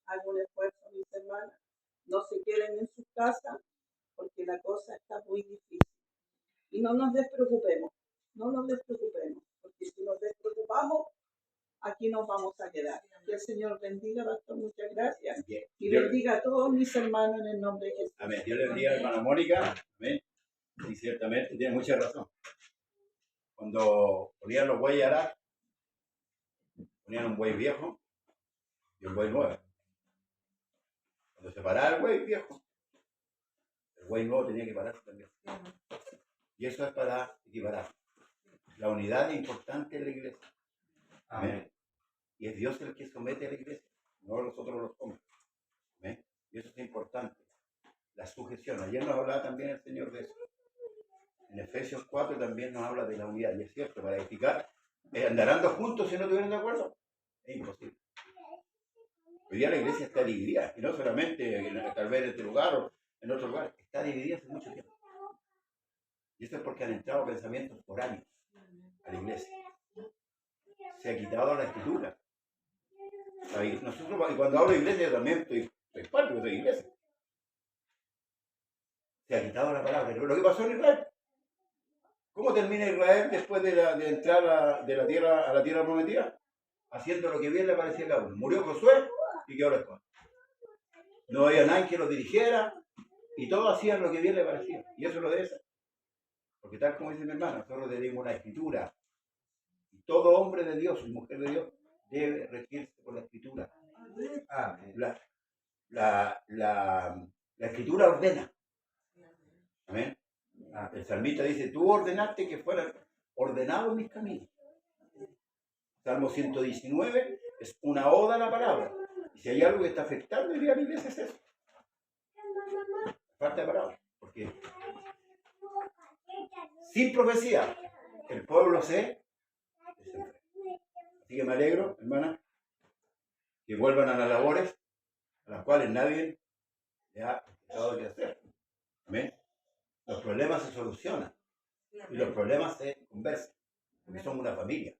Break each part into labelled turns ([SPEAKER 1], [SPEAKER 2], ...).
[SPEAKER 1] hagan un esfuerzo, mis hermanas. No se queden en sus casas porque la cosa está muy difícil. Y no nos despreocupemos, porque si nos despreocupamos, aquí nos vamos a quedar. Que el Señor bendiga, pastor, muchas gracias. Y bendiga a todos mis hermanos en el nombre de Jesús.
[SPEAKER 2] Amén. Dios le bendiga, hermana Mónica. Amén. Y ciertamente tiene mucha razón. Cuando ponían los bueyes a arar, ponían un buey viejo y un buey nuevo. Cuando se paraba el buey viejo, el buey nuevo tenía que pararse también. Y eso es para equiparar. La unidad es importante en la iglesia. Amén. Y es Dios el que somete a la iglesia, no nosotros los hombres. ¿Ven? Y eso es importante. La sujeción. Ayer nos hablaba también el Señor de eso. En Efesios 4 también nos habla de la unidad. Y es cierto, para edificar, andarán juntos si no estuvieran de acuerdo. Es imposible. Hoy día la iglesia está dividida. Y no solamente tal vez en este lugar o en otro lugar. Está dividida hace mucho tiempo. Y eso es porque han entrado pensamientos foráneos a la iglesia. Se ha quitado la escritura. Nosotros, y cuando hablo de iglesia, yo también estoy parte de la iglesia. Se ha quitado la palabra. Pero lo que pasó en Israel. ¿Cómo termina Israel después de entrar de la tierra a la tierra prometida? Haciendo lo que bien le parecía a cada uno. Murió Josué y quedó la espada. No había nadie que lo dirigiera y todos hacían lo que bien le parecía. Y eso es lo de esa. Porque tal como dice mi hermana, nosotros tenemos una escritura. Y todo hombre de Dios y mujer de Dios debe regirse por la escritura. La escritura ordena. Amén. El salmista dice, tú ordenaste que fueran ordenados mis caminos. Salmo 119 es una oda a la palabra. Y si hay algo que está afectando hoy día a la iglesia es eso. Falta de palabra. Porque sin profecía el pueblo se desenfrena. Así que me alegro, hermana, que vuelvan a las labores a las cuales nadie le ha dejado de hacer. Amén. Los problemas se solucionan y los problemas se conversan, porque somos una familia.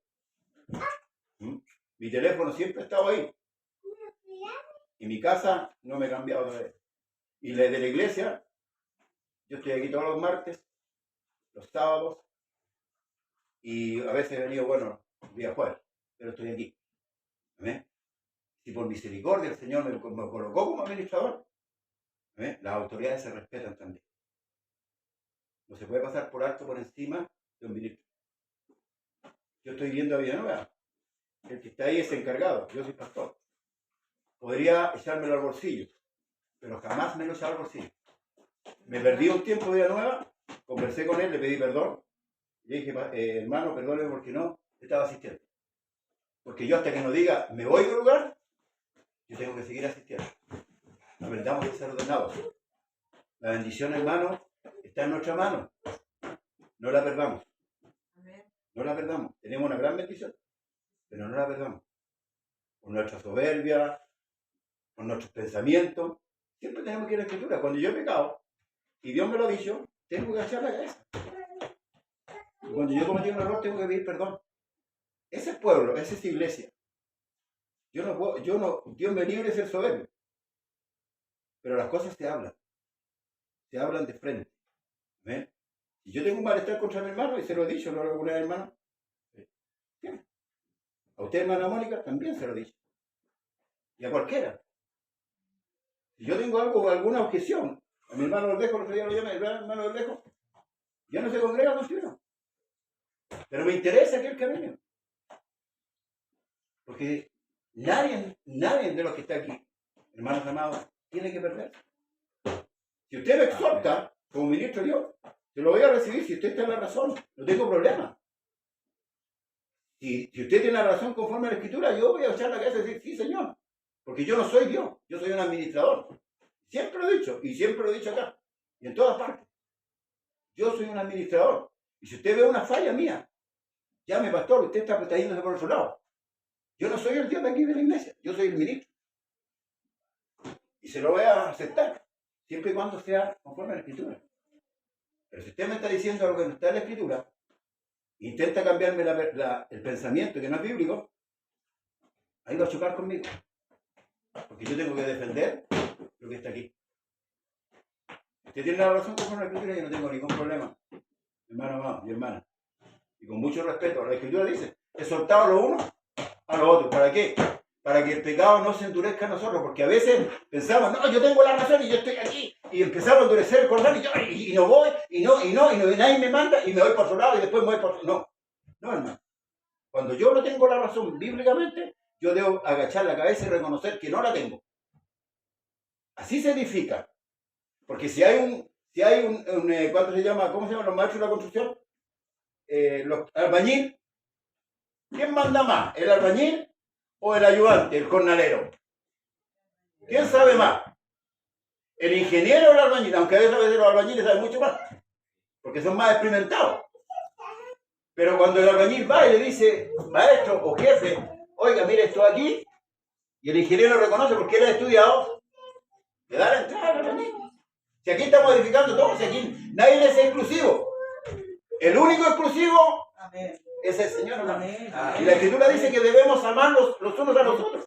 [SPEAKER 2] Mi teléfono siempre ha estado ahí y mi casa no me he cambiado otra vez. Y desde la iglesia, yo estoy aquí todos los martes, los sábados y a veces he venido, bueno, día jueves, pero estoy aquí. ¿Amén? Si por misericordia el Señor me colocó como administrador, ¿amén? Las autoridades se respetan también. No se puede pasar por alto por encima de un ministro. Yo estoy viendo a Villanueva. El que está ahí es encargado. Yo soy pastor. Podría echármelo al bolsillo, pero jamás me lo echaba al bolsillo. Me perdí un tiempo de Villanueva, conversé con él, le pedí perdón. Le dije, hermano, perdóneme porque no estaba asistiendo. Porque yo hasta que no diga, me voy del lugar, yo tengo que seguir asistiendo. Aprendamos a ser ordenados. La bendición, hermano, está en nuestra mano. No la perdamos. No la perdamos. Tenemos una gran bendición, pero no la perdamos. Por nuestra soberbia, por nuestros pensamientos. Siempre tenemos que ir a la escritura. Cuando yo he pecado, y Dios me lo ha dicho, tengo que echar la cabeza. Y cuando yo cometí un error, tengo que pedir perdón. Ese es pueblo, esa es iglesia. Dios me libre de ser soberbio. Pero las cosas se hablan de frente. ¿Ven? Si yo tengo un malestar contra mi hermano, y se lo he dicho, ¿no? ¿Alguna vez, hermano? ¿Sí? A usted, hermana Mónica, también se lo he dicho. Y a cualquiera. Si yo tengo alguna objeción, a mi hermano Ordejo, el otro día lo llamé, el hermano Ordejo, ya no se congrega con uno. Pero me interesa aquel camino. Porque nadie de los que está aquí, hermanos amados, tiene que perder. Si usted me exhorta, como ministro de Dios, se lo voy a recibir si usted está en la razón. No tengo problema. Si usted tiene la razón conforme a la Escritura, yo voy a echar la cabeza y decir, sí, Señor. Porque yo no soy Dios, yo soy un administrador. Siempre lo he dicho, y siempre lo he dicho acá, y en todas partes. Yo soy un administrador. Y si usted ve una falla mía, llame, pastor, usted está yéndose por otro lado. Yo no soy el Dios de aquí de la iglesia, yo soy el ministro. Y se lo voy a aceptar, siempre y cuando sea conforme a la Escritura. Pero si usted me está diciendo algo que no está en la Escritura, intenta cambiarme el pensamiento que no es bíblico, ahí va a chocar conmigo. Porque Porque yo tengo que defender lo que está aquí. Usted tiene la razón con la escritura, yo no tengo ningún problema. Hermano amado y hermana. Y con mucho respeto, la escritura dice, exhortaos los unos a los otros. ¿Para qué? Para que el pecado no se endurezca a nosotros, porque a veces pensamos, no, yo tengo la razón y yo estoy aquí, y empezamos a endurecer el corazón y no voy, y nadie me manda, y me voy por su lado y después me voy por su lado. No, hermano. Cuando yo no tengo la razón bíblicamente, yo debo agachar la cabeza y reconocer que no la tengo. Así se edifica. Porque si hay un ¿cuánto se llama? ¿Cómo se llaman los maestros de la construcción? Los albañil. ¿Quién manda más? ¿El albañil o el ayudante, el jornalero? ¿Quién sabe más? ¿El ingeniero o el albañil? Aunque a veces los albañiles saben mucho más, porque son más experimentados. Pero cuando el albañil va y le dice, maestro o jefe, oiga, mire esto aquí, y el ingeniero reconoce porque él ha estudiado, le da la entrada al albañil. Si aquí estamos edificando todo, si aquí nadie es exclusivo. El único exclusivo es el Señor.
[SPEAKER 1] Amén.
[SPEAKER 2] Y la Escritura dice que debemos amarnos los unos a los otros.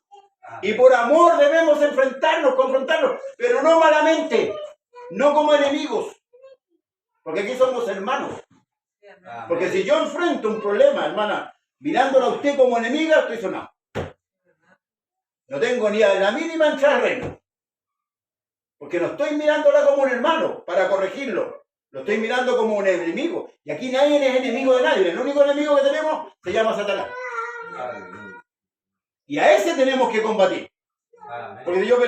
[SPEAKER 2] Y por amor debemos enfrentarnos, confrontarnos, pero no malamente, no como enemigos. Porque aquí somos hermanos. Porque si yo enfrento un problema, hermana, mirándola a usted como enemiga, estoy sonado. No tengo ni a la mínima entrada al reino. Porque no estoy mirándola como un hermano para corregirlo. Lo estoy mirando como un enemigo. Y aquí nadie es enemigo de nadie. El único enemigo que tenemos se llama Satanás. Y a ese tenemos que combatir. Porque si yo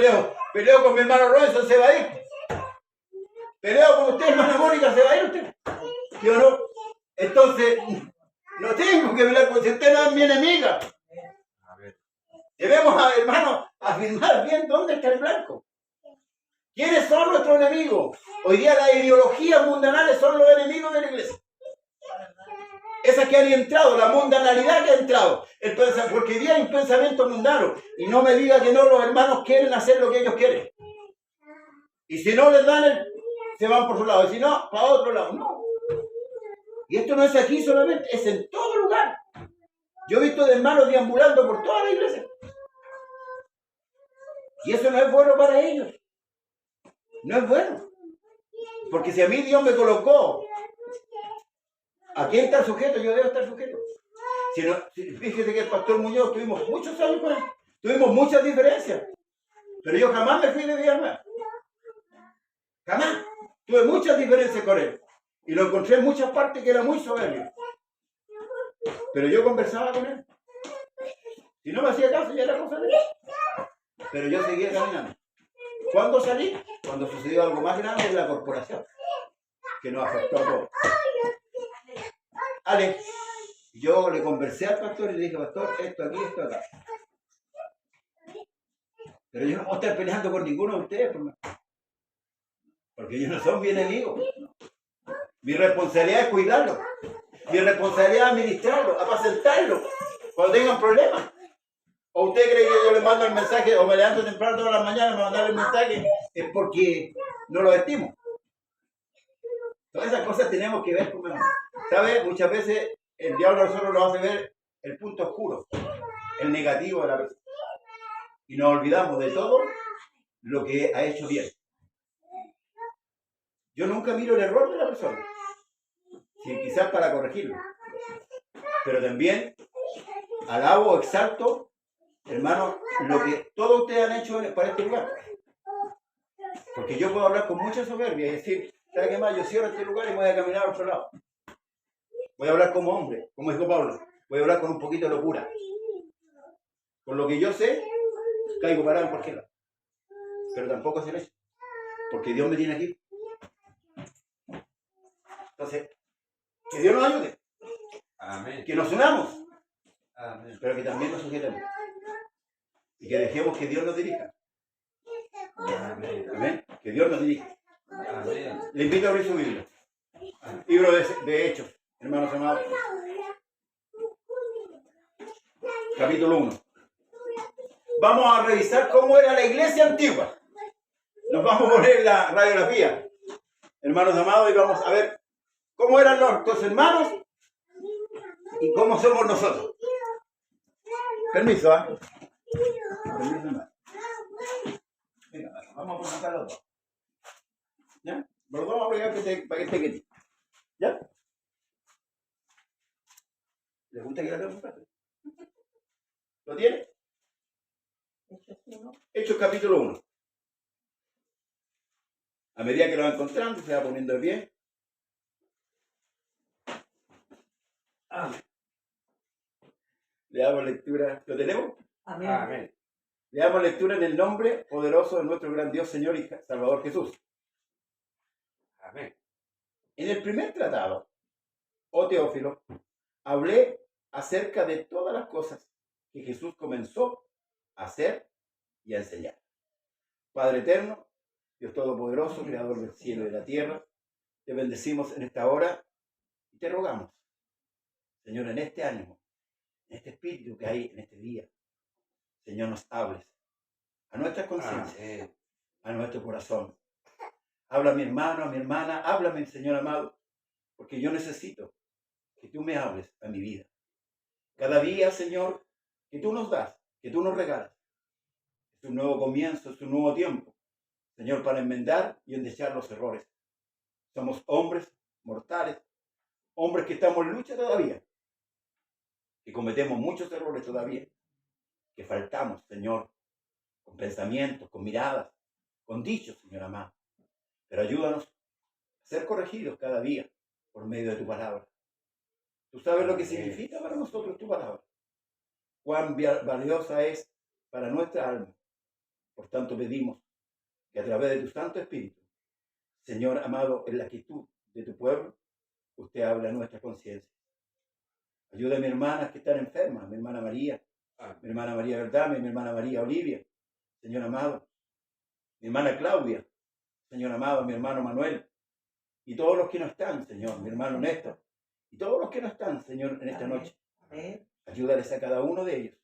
[SPEAKER 2] peleo con mi hermano Robinson, se va a ir. Peleo con usted, hermana Mónica, se va a ir usted. ¿Sí o no? Entonces, no tengo que pelear con usted, no es mi enemiga. Debemos, hermanos, afirmar bien dónde está el blanco. ¿Quiénes son nuestros enemigos? Hoy día las ideologías mundanales son los enemigos de la iglesia. Esas que han entrado, la mundanalidad que ha entrado. Porque hoy día hay un pensamiento mundano. Y no me diga que no, los hermanos quieren hacer lo que ellos quieren. Y si no les dan, se van por su lado. Y si no, para otro lado. No. Y esto no es aquí solamente, es en todo lugar. Yo he visto de hermanos deambulando por toda la iglesia. Y eso no es bueno para ellos. No es bueno. Porque si a mí Dios me colocó, ¿a quién está sujeto? Yo debo estar sujeto. Fíjese que el pastor Muñoz, tuvimos muchos años con él. Tuvimos muchas diferencias. Pero yo jamás me fui de Villarreal. Jamás. Tuve muchas diferencias con él. Y lo encontré en muchas partes que era muy soberbio. Pero yo conversaba con él. Si no me hacía caso, ya era cosa de él. Pero yo seguía caminando. ¿Cuándo salí? Cuando sucedió algo más grande en la corporación, que nos afectó a todos. Alex, yo le conversé al pastor y le dije, pastor, esto aquí, esto acá. Pero yo no voy a estar peleando con ninguno de ustedes, porque ellos no son mi enemigo. Mi responsabilidad es cuidarlo. Mi responsabilidad es administrarlo, apacentarlo, cuando tengan problemas. ¿O usted cree que yo le mando el mensaje, o me levanto temprano todas las mañanas para mandarle el mensaje, es porque no lo estimo? Todas esas cosas tenemos que ver con hermano. ¿Sabe? Muchas veces el diablo solo nos hace ver el punto oscuro, el negativo de la persona. Y nos olvidamos de todo lo que ha hecho bien. Yo nunca miro el error de la persona, sí, quizás para corregirlo. Pero también alabo, exalto, hermano, lo que todos ustedes han hecho para este lugar. Porque yo puedo hablar con mucha soberbia y decir, ¿sabe qué más? Yo cierro este lugar y voy a caminar a otro lado. Voy a hablar como hombre, como dijo Pablo. Voy a hablar con un poquito de locura. Con lo que yo sé, caigo parado en cualquier lado. Pero tampoco se lo hecho. Porque Dios me tiene aquí. Entonces, que Dios nos ayude. Amén. Que nos unamos. Amén. Pero que también nos sujetemos. Y que dejemos que Dios nos dirija. Amén. Amén. Que Dios nos dirija. Amén. Le invito a abrir su Biblia. Libro de Hechos, hermanos amados. Capítulo 1. Vamos a revisar cómo era la iglesia antigua. Nos vamos a poner la radiografía, hermanos amados, y vamos a ver cómo eran nuestros hermanos y cómo somos nosotros. Permiso, ¿ah? Permiso, hermano. vamos a presentar los dos. ¿Ya? Los dos vamos a pregar para que esté quietito. ¿Ya? ¿Les gusta que la veamos? ¿Lo tiene? Hechos capítulo 1. A medida que lo va encontrando, se va poniendo de pie. Amén. Le damos lectura. ¿Lo tenemos?
[SPEAKER 1] Amén.
[SPEAKER 2] Amén. Le damos lectura en el nombre poderoso de nuestro gran Dios, Señor y Salvador Jesús. Amén. En el primer tratado, oh Teófilo, hablé acerca de todas las cosas que Jesús comenzó a hacer y a enseñar. Padre eterno, Dios todopoderoso, creador del cielo y de la tierra, te bendecimos en esta hora y te rogamos, Señor, en este ánimo, en este espíritu que hay en este día, Señor, nos hables a nuestra conciencia, a nuestro corazón. Habla a mi hermano, a mi hermana, háblame, Señor amado, porque yo necesito que tú me hables a mi vida. Cada día, Señor, que tú nos das, que tú nos regalas, es un nuevo comienzo, es un nuevo tiempo, Señor, para enmendar y endechar los errores. Somos hombres mortales, hombres que estamos en lucha todavía, que cometemos muchos errores todavía, que faltamos, Señor, con pensamientos, con miradas, con dichos, Señor amado. Pero ayúdanos a ser corregidos cada día por medio de tu palabra. Tú sabes lo que significa para nosotros tu palabra. Cuán valiosa es para nuestra alma. Por tanto pedimos que a través de tu Santo Espíritu, Señor amado, en la quietud de tu pueblo, usted hable a nuestra conciencia. Ayuda a mi hermana que están enfermas, mi hermana María, mi hermana María Verdame, mi hermana María Olivia, Señor amado, mi hermana Claudia, Señor amado, mi hermano Manuel, y todos los que no están, Señor, mi hermano Néstor, y todos los que no están, Señor, en esta noche. Ayúdales a cada uno de ellos.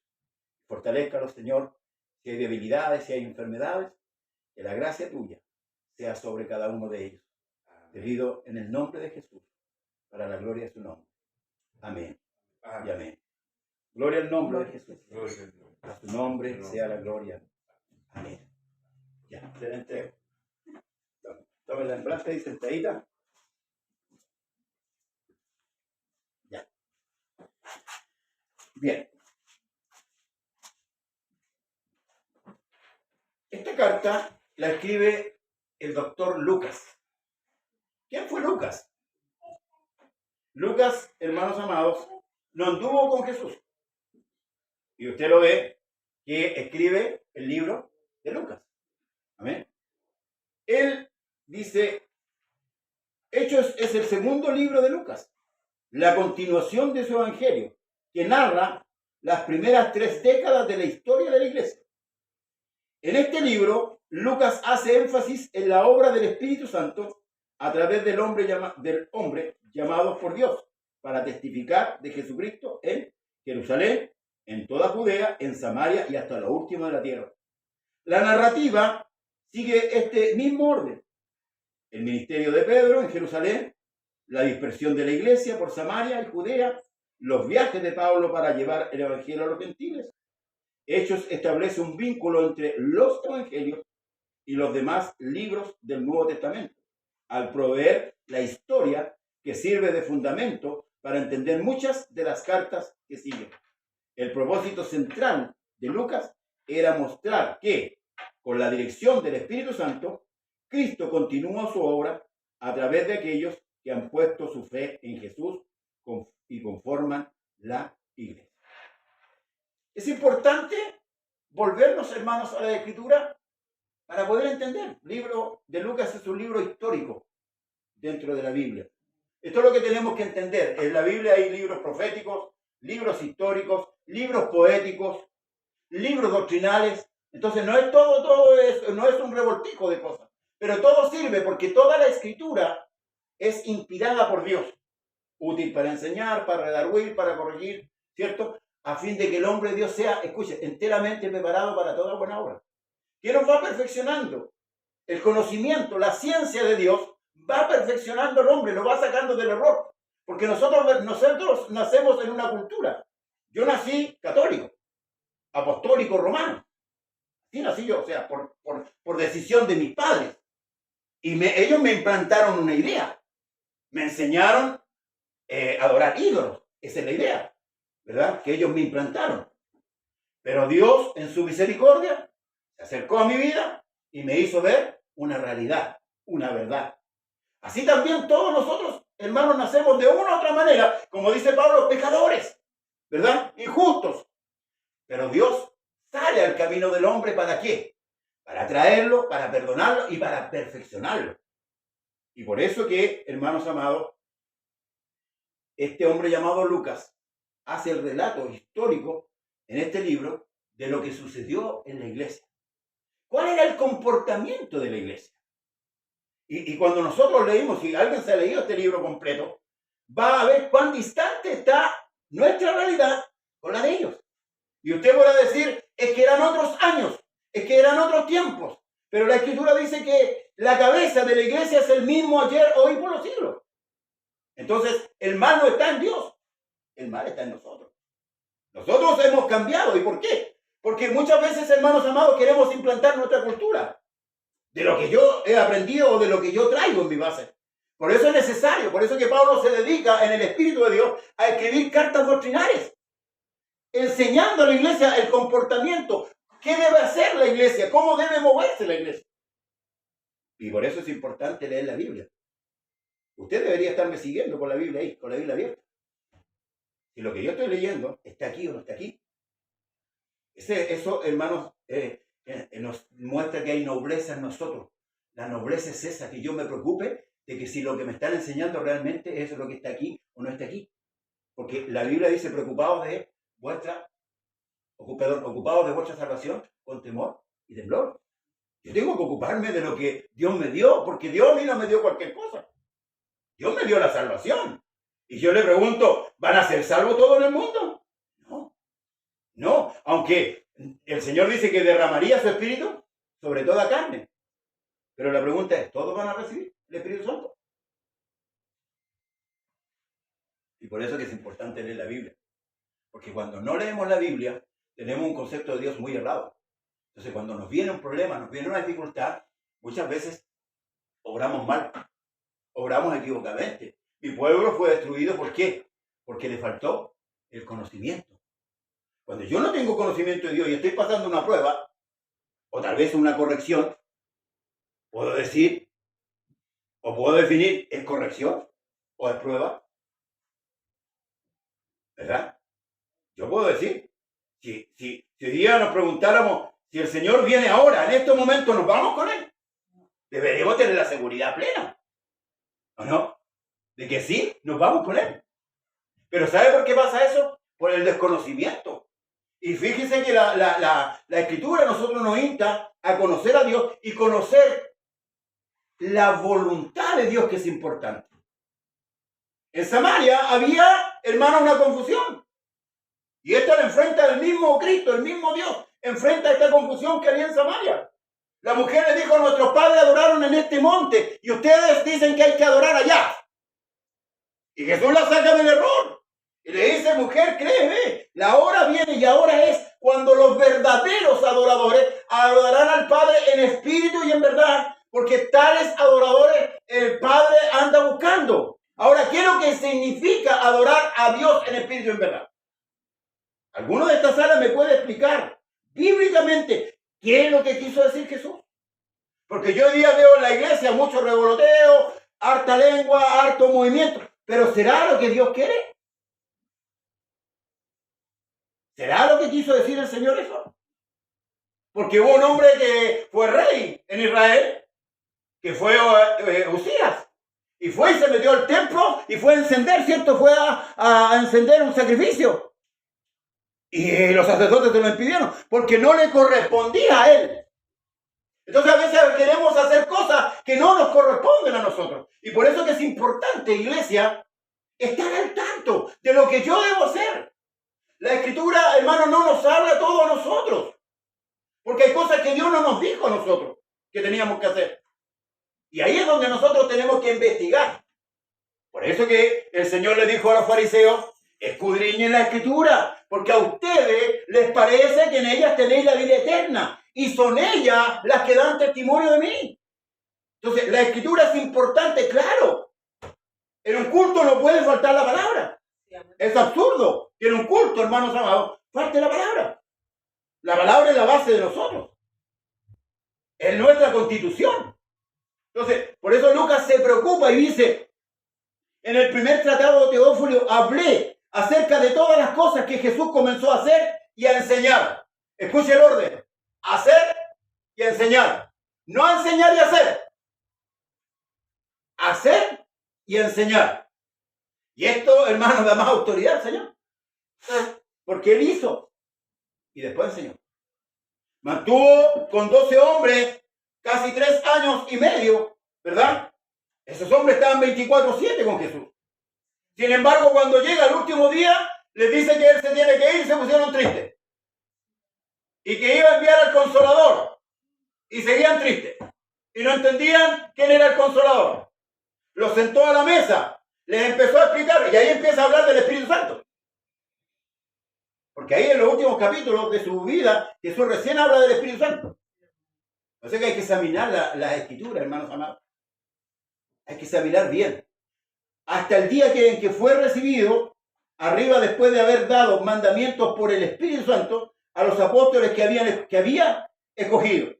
[SPEAKER 2] Fortalézcalos, Señor, si hay debilidades, si hay enfermedades, que la gracia tuya sea sobre cada uno de ellos. Te pido en el nombre de Jesús, para la gloria de su nombre. Amén. Y amén. Gloria al nombre de Jesús. A su nombre sea la gloria. Amén. Ya, te la entrego. Tómela en brazos y sentadita. Ya. Bien. Esta carta la escribe el doctor Lucas. ¿Quién fue Lucas? Lucas, hermanos amados, no anduvo con Jesús. Y usted lo ve que escribe el libro de Lucas. Amén. Él dice, Hechos es el segundo libro de Lucas, la continuación de su evangelio, que narra las primeras 3 décadas de la historia de la iglesia. En este libro, Lucas hace énfasis en la obra del Espíritu Santo a través del hombre llamado por Dios para testificar de Jesucristo en Jerusalén, en toda Judea, en Samaria y hasta lo último de la tierra. La narrativa sigue este mismo orden. El ministerio de Pedro en Jerusalén, la dispersión de la iglesia por Samaria y Judea, los viajes de Pablo para llevar el evangelio a los gentiles. Hechos establece un vínculo entre los evangelios y los demás libros del Nuevo Testamento, al proveer la historia que sirve de fundamento para entender muchas de las cartas que siguen. El propósito central de Lucas era mostrar que, con la dirección del Espíritu Santo, Cristo continúa su obra a través de aquellos que han puesto su fe en Jesús y conforman la iglesia. Es importante volvernos, hermanos, a la Escritura para poder entender. El libro de Lucas es un libro histórico dentro de la Biblia. Esto es lo que tenemos que entender. En la Biblia hay libros proféticos, libros históricos, libros poéticos, libros doctrinales. Entonces no es todo eso, no es un revoltijo de cosas. Pero todo sirve porque toda la Escritura es inspirada por Dios. Útil para enseñar, para redarguir, para corregir, ¿cierto? A fin de que el hombre de Dios sea, escuche, enteramente preparado para toda buena obra. ¿Qué nos va perfeccionando? El conocimiento, la ciencia de Dios va perfeccionando al hombre, lo va sacando del error. Porque nosotros nacemos en una cultura. Yo nací católico, apostólico romano. Sí nací yo, o sea, por decisión de mis padres. Y ellos me implantaron una idea. Me enseñaron a adorar ídolos. Esa es la idea, ¿verdad? Que ellos me implantaron. Pero Dios, en su misericordia, se acercó a mi vida y me hizo ver una realidad, una verdad. Así también todos nosotros, hermanos, nacemos de una u otra manera, como dice Pablo, pecadores, ¿verdad? Injustos. Pero Dios sale al camino del hombre, ¿para qué? Para traerlo, para perdonarlo y para perfeccionarlo. Y por eso que, hermanos amados, este hombre llamado Lucas hace el relato histórico en este libro de lo que sucedió en la iglesia. ¿Cuál era el comportamiento de la iglesia? Y cuando nosotros leímos, si alguien se ha leído este libro completo, va a ver cuán distante está nuestra realidad con la de ellos. Y usted podrá decir, es que eran otros años, es que eran otros tiempos. Pero la Escritura dice que la cabeza de la iglesia es el mismo ayer, hoy y por los siglos. Entonces, el mal no está en Dios, el mal está en nosotros. Nosotros hemos cambiado. ¿Y por qué? Porque muchas veces, hermanos amados, queremos implantar nuestra cultura de lo que yo he aprendido o de lo que yo traigo en mi base. Por eso es necesario, por eso que Pablo se dedica en el Espíritu de Dios a escribir cartas doctrinales, enseñando a la iglesia el comportamiento, qué debe hacer la iglesia, cómo debe moverse la iglesia. Y por eso es importante leer la Biblia. Usted debería estarme siguiendo con la Biblia ahí, con la Biblia abierta. Si lo que yo estoy leyendo está aquí o no está aquí. Eso, hermanos, nos muestra que hay nobleza en nosotros. La nobleza es esa, que yo me preocupe de que si lo que me están enseñando realmente es lo que está aquí o no está aquí. Porque la Biblia dice, ocupados de vuestra salvación con temor y temblor. Yo tengo que ocuparme de lo que Dios me dio, porque Dios a mí no me dio cualquier cosa. Dios me dio la salvación. Y yo le pregunto, ¿van a ser salvos todos en el mundo? No, aunque el Señor dice que derramaría su Espíritu sobre toda carne. Pero la pregunta es, ¿todos van a recibir el Espíritu Santo? Y por eso que es importante leer la Biblia. Porque cuando no leemos la Biblia, tenemos un concepto de Dios muy errado. Entonces, cuando nos viene un problema, nos viene una dificultad, muchas veces obramos mal, obramos equivocadamente. Mi pueblo fue destruido, ¿por qué? Porque le faltó el conocimiento. Cuando yo no tengo conocimiento de Dios y estoy pasando una prueba, o tal vez una corrección, puedo decir, o puedo definir, ¿es corrección o es prueba? ¿Verdad? Yo puedo decir, si hoy día nos preguntáramos si el Señor viene ahora, en estos momentos, ¿nos vamos con Él? Deberíamos tener la seguridad plena, ¿o no? De que sí, nos vamos con Él. Pero ¿sabe por qué pasa eso? Por el desconocimiento. Y fíjense que la Escritura a nosotros nos insta a conocer a Dios y conocer la voluntad de Dios, que es importante. En Samaria había, hermano, una confusión. Y esta enfrenta al mismo Cristo, el mismo Dios, enfrenta esta confusión que había en Samaria. La mujer le dijo, nuestros padres adoraron en este monte y ustedes dicen que hay que adorar allá. Y Jesús la saca del error. Y le dice, mujer, créeme, la hora viene y ahora es cuando los verdaderos adoradores adorarán al Padre en espíritu y en verdad, porque tales adoradores el Padre anda buscando. Ahora, ¿qué es lo que significa adorar a Dios en espíritu y en verdad? ¿Alguno de esta sala me puede explicar bíblicamente qué es lo que quiso decir Jesús? Porque yo hoy día veo en la iglesia mucho revoloteo, harta lengua, harto movimiento. ¿Pero será lo que Dios quiere? ¿Será lo que quiso decir el Señor eso? Porque hubo un hombre que fue rey en Israel, que fue Usías. Y fue y se metió al templo y fue a encender, ¿cierto? Fue a encender un sacrificio. Y los sacerdotes se lo impidieron porque no le correspondía a él. Entonces a veces queremos hacer cosas que no nos corresponden a nosotros. Y por eso que es importante, iglesia, estar al tanto de lo que yo debo hacer. La Escritura, hermano, no nos habla todo a nosotros. Porque hay cosas que Dios no nos dijo a nosotros que teníamos que hacer. Y ahí es donde nosotros tenemos que investigar. Por eso que el Señor le dijo a los fariseos Escudriñen la Escritura, porque a ustedes les parece que en ellas tenéis la vida eterna, y son ellas las que dan testimonio de mí. Entonces, la Escritura es importante, claro. En un culto no puede faltar la palabra. Es absurdo que en un culto, hermanos amados, falte la palabra. La palabra es la base de nosotros. Es nuestra constitución. Entonces, por eso Lucas se preocupa y dice, en el primer tratado de Teófilo hablé acerca de todas las cosas que Jesús comenzó a hacer y a enseñar. Escuche el orden. Hacer y enseñar. No enseñar y hacer. Hacer y enseñar. Y esto, hermanos, da más autoridad al Señor. Porque Él hizo y después enseñó. Mantuvo con 12 hombres casi 3 años y medio, ¿verdad? Esos hombres estaban 24/7 con Jesús. Sin embargo, cuando llega el último día, les dice que Él se tiene que ir y se pusieron tristes. Y que iba a enviar al Consolador. Y seguían tristes. Y no entendían quién era el Consolador. Los sentó a la mesa. Les empezó a explicar. Y ahí empieza a hablar del Espíritu Santo. Porque ahí en los últimos capítulos de su vida, Jesús recién habla del Espíritu Santo. O sea que hay que examinar las Escrituras, hermanos amados. Hay que examinar bien. Hasta el día en que fue recibido, arriba después de haber dado mandamientos por el Espíritu Santo a los apóstoles que había escogido,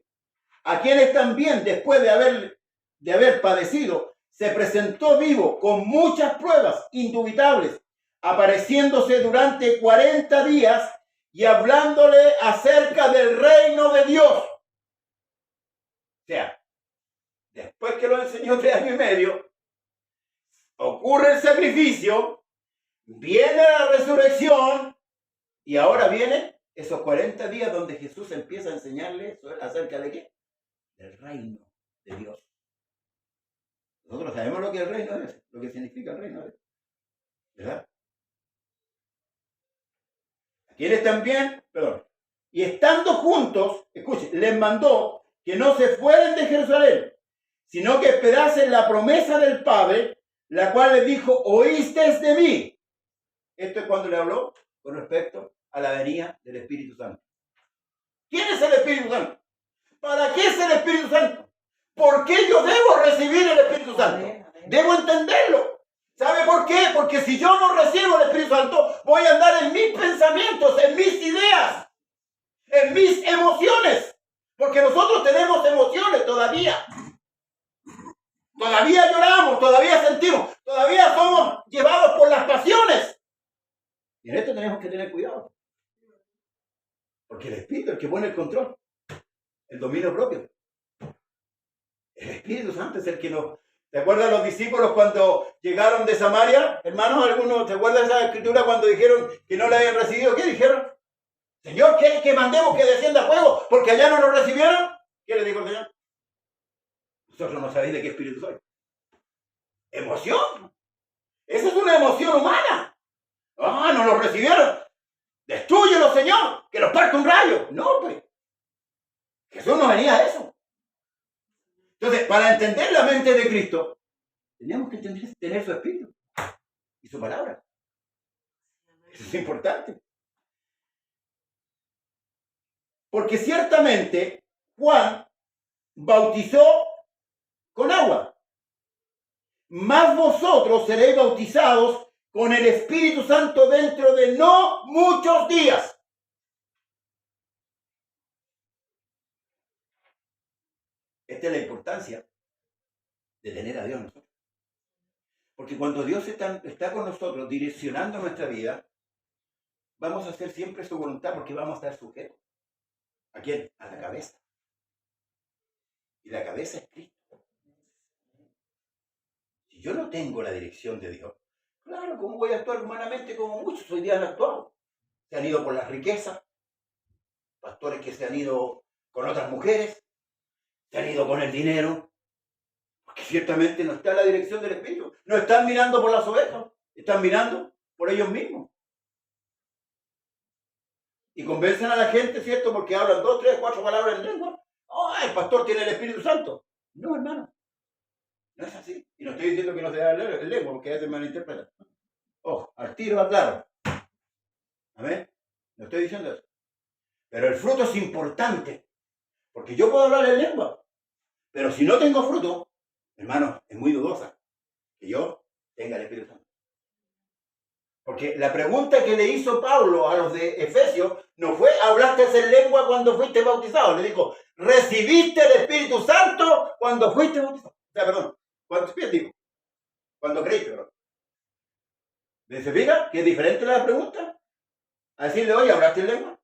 [SPEAKER 2] a quienes también después de haber padecido, se presentó vivo con muchas pruebas indubitables, apareciéndose durante 40 días y hablándole acerca del reino de Dios. O sea, después que lo enseñó 3 años y medio, ocurre el sacrificio, viene la resurrección y ahora vienen esos 40 días donde Jesús empieza a enseñarle acerca de ¿qué? Del reino de Dios. Nosotros sabemos lo que el reino es, lo que significa el reino de Dios, ¿verdad? Quienes también, y estando juntos, escuchen, les mandó que no se fueran de Jerusalén, sino que esperasen la promesa del Padre, la cual les dijo, oísteis de mí. Esto es cuando le habló con respecto a la venida del Espíritu Santo. ¿Quién es el Espíritu Santo? ¿Para qué es el Espíritu Santo? ¿Por qué yo debo recibir el Espíritu Santo? Debo entenderlo. ¿Sabe por qué? Porque si yo no recibo el Espíritu Santo, voy a andar en mis pensamientos, en mis ideas, en mis emociones. Porque nosotros tenemos emociones todavía. Todavía lloramos, todavía sentimos, todavía somos llevados por las pasiones. Y en esto tenemos que tener cuidado. Porque el Espíritu es el que pone el control, el dominio propio. El Espíritu Santo es el que nos... ¿Te acuerdas los discípulos cuando llegaron de Samaria? Hermanos, algunos, ¿te acuerdas de esa escritura cuando dijeron que no la habían recibido? ¿Qué dijeron? Señor, ¿quieres que mandemos que descienda fuego porque allá no lo recibieron? ¿Qué le dijo el Señor? Vosotros no sabéis de qué espíritu soy. ¿Emoción? Esa es una emoción humana. Ah, no lo recibieron. Destrúyelo, Señor, que los parte un rayo. No, pues. Jesús no venía a eso. Entonces, para entender la mente de Cristo, tenemos que tener su espíritu y su palabra. Eso es importante. Porque ciertamente Juan bautizó con agua, mas vosotros seréis bautizados con el Espíritu Santo dentro de no muchos días. Esta es la importancia de tener a Dios en nosotros. Porque cuando Dios está con nosotros, direccionando nuestra vida, vamos a hacer siempre su voluntad porque vamos a estar sujetos. ¿A quién? A la cabeza. Y la cabeza es Cristo. Si yo no tengo la dirección de Dios, claro, ¿cómo voy a actuar humanamente como muchos hoy día han actuado? Se han ido por las riquezas, pastores que se han ido con otras mujeres, se han ido con el dinero, porque ciertamente no está en la dirección del Espíritu. No están mirando por las ovejas, están mirando por ellos mismos. Y convencen a la gente, ¿cierto? Porque hablan 2, 3, 4 palabras en lengua. ¡Oh, el pastor tiene el Espíritu Santo! No, hermano. No es así. Y no estoy diciendo que no se da el lengua, porque a veces me malinterpretan. Ojo, al tiro va claro. Amén. No estoy diciendo eso. Pero el fruto es importante. Porque yo puedo hablar en lengua. Pero si no tengo fruto, hermano, es muy dudosa que yo tenga el Espíritu Santo. Porque la pregunta que le hizo Pablo a los de Efesios no fue, ¿hablaste en lengua cuando fuiste bautizado? Le dijo, ¿recibiste el Espíritu Santo cuando fuiste bautizado? O sea, perdón, cuando creíste, perdón. ¿Se fija que es diferente la pregunta? A decirle, oye, ¿hablaste en lengua?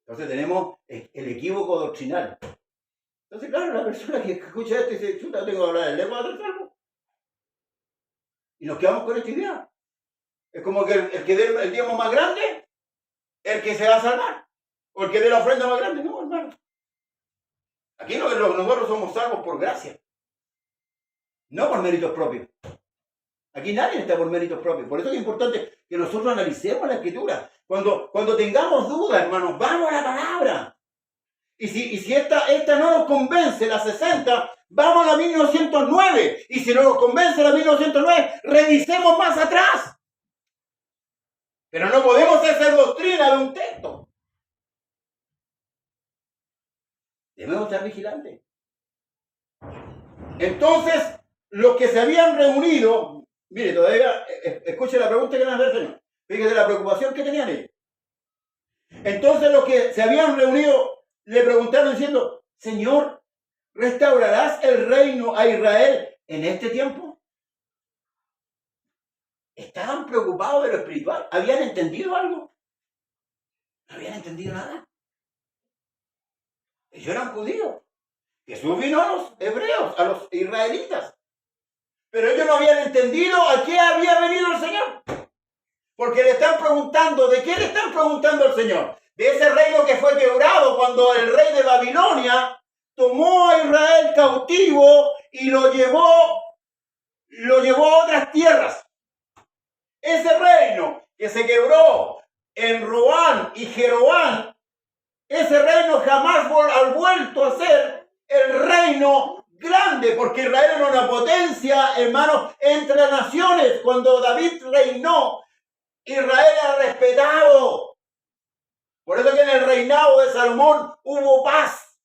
[SPEAKER 2] Entonces tenemos el equívoco doctrinal. Entonces, claro, la persona que escucha esto y dice, chuta, tengo que hablar en lengua del salvo. Y nos quedamos con esta idea. Es como que el que dé el diezmo más grande, el que se va a salvar. O el que dé la ofrenda más grande. No, hermano. Aquí nosotros somos salvos por gracia. No por méritos propios. Aquí nadie está por méritos propios. Por eso es importante que nosotros analicemos la Escritura. Cuando tengamos dudas, hermanos, vamos a la palabra. Y si esta no nos convence, la 60, vamos a la 1909. Y si no nos convence la 1909, revisemos más atrás. Pero no podemos hacer doctrina de un texto. Debemos estar vigilantes. Entonces, los que se habían reunido, mire, todavía, escuche la pregunta que le van a hacer, Señor. Fíjese la preocupación que tenían ellos. Entonces, los que se habían reunido le preguntaron diciendo, Señor, ¿restaurarás el reino a Israel en este tiempo? Estaban preocupados de lo espiritual. ¿Habían entendido algo? No habían entendido nada. Ellos eran judíos. Jesús vino a los hebreos, a los israelitas. Pero ellos no habían entendido a qué había venido el Señor. Porque le están preguntando, ¿de qué le están preguntando al Señor? De ese reino que fue quebrado cuando el rey de Babilonia tomó a Israel cautivo y lo llevó a otras tierras. Ese reino que se quebró en Roán y Jeroán, ese reino jamás ha vuelto a ser el reino grande, porque Israel era una potencia, hermanos, entre las naciones. Cuando David reinó, Israel era respetado. Por eso que en el reinado de Salomón hubo paz.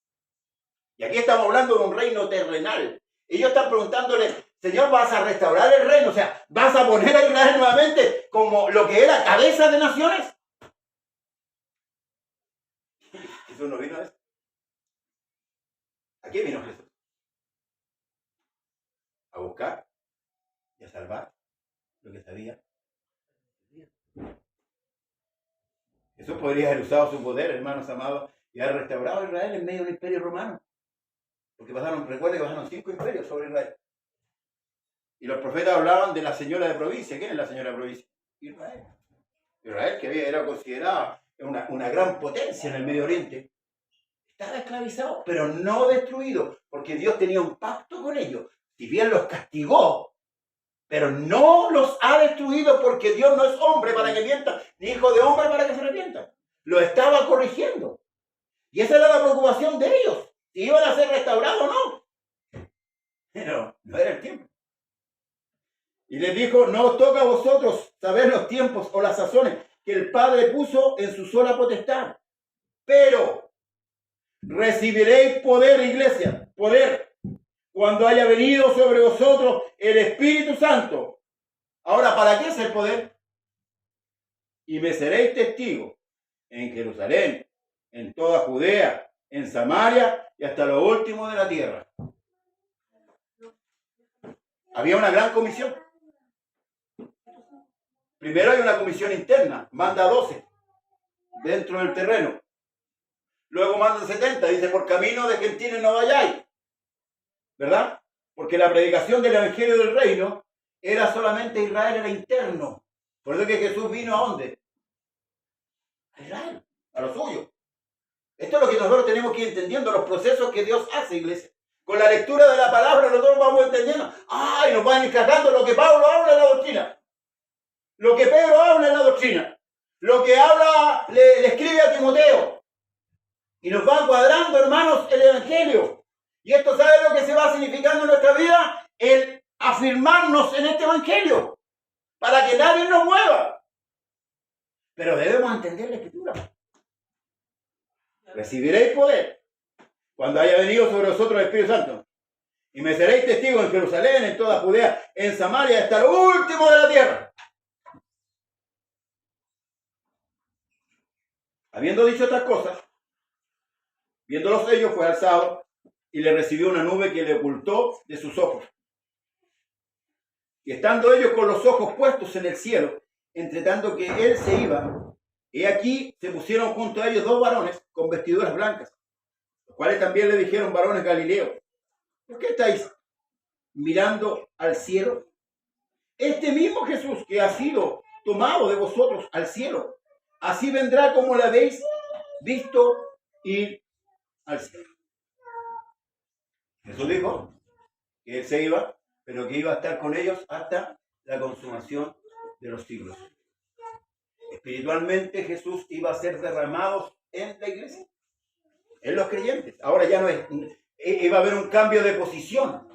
[SPEAKER 2] Y aquí estamos hablando de un reino terrenal. Ellos están preguntándole, Señor, ¿vas a restaurar el reino? O sea, ¿vas a poner a Israel nuevamente como lo que era cabeza de naciones? Jesús no vino a eso. ¿A qué vino Jesús? A buscar y a salvar lo que sabía. Jesús podría haber usado su poder, hermanos amados, y haber restaurado a Israel en medio del imperio romano. Porque recuerden que pasaron 5 imperios sobre Israel. Y los profetas hablaban de la señora de provincia. ¿Quién es la señora de provincia? Israel. Israel, que era considerada una gran potencia en el Medio Oriente, estaba esclavizado, pero no destruido, porque Dios tenía un pacto con ellos. Si bien los castigó, pero no los ha destruido, porque Dios no es hombre para que mienta, ni hijo de hombre para que se arrepienta. Lo estaba corrigiendo. Y esa era la preocupación de ellos, si iban a ser restaurados o no. Pero no era el tiempo. Y les dijo, no os toca a vosotros saber los tiempos o las sazones que el Padre puso en su sola potestad. Pero recibiréis poder, iglesia, poder, cuando haya venido sobre vosotros el Espíritu Santo. Ahora, ¿para qué es el poder? Y me seréis testigos en Jerusalén, en toda Judea, en Samaria y hasta lo último de la tierra. Había una gran comisión. Primero hay una comisión interna, manda 12 dentro del terreno. Luego manda 70, dice, por camino de gentiles no vayáis. ¿Verdad? Porque la predicación del Evangelio del Reino era solamente Israel, era interno. Por eso que Jesús vino ¿a dónde? A Israel, a lo suyo. Esto es lo que nosotros tenemos que ir entendiendo, los procesos que Dios hace, iglesia. Con la lectura de la palabra nosotros vamos entendiendo. ¡Ay! Nos van encajando lo que Pablo habla en la doctrina. Lo que Pedro habla en la doctrina. Lo que habla, le escribe a Timoteo. Y nos va cuadrando, hermanos, el Evangelio. Y esto, ¿sabe lo que se va significando en nuestra vida? El afirmarnos en este Evangelio. para que nadie nos mueva. Pero debemos entender la Escritura. Recibiréis poder cuando haya venido sobre vosotros el Espíritu Santo. Y me seréis testigos en Jerusalén, en toda Judea, en Samaria, hasta lo último de la tierra. Habiendo dicho estas cosas, viéndolos ellos, fue alzado y le recibió una nube que le ocultó de sus ojos. Y estando ellos con los ojos puestos en el cielo, entre tanto que él se iba, he aquí se pusieron junto a ellos dos varones con vestiduras blancas, los cuales también le dijeron: varones galileos, ¿por qué estáis mirando al cielo? Este mismo Jesús que ha sido tomado de vosotros al cielo, así vendrá como le habéis visto ir al cielo. Jesús dijo que él se iba, pero que iba a estar con ellos hasta la consumación de los siglos. Espiritualmente Jesús iba a ser derramado en la iglesia, en los creyentes. Ahora ya no es, iba a haber un cambio de posición.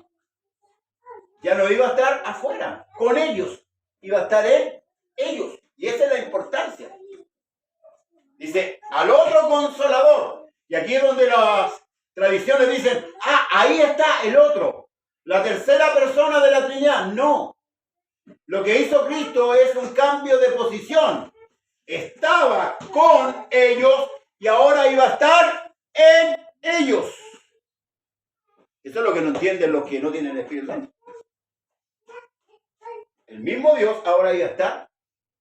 [SPEAKER 2] Ya no iba a estar afuera, con ellos, iba a estar en ellos. Y esa es la importancia. Dice, al otro consolador. Y aquí es donde las tradiciones dicen, ahí está el otro, la tercera persona de la Trinidad. No. Lo que hizo Cristo es un cambio de posición. Estaba con ellos y ahora iba a estar en ellos. Eso es lo que no entienden los que no tienen el Espíritu Santo. El mismo Dios ahora iba a estar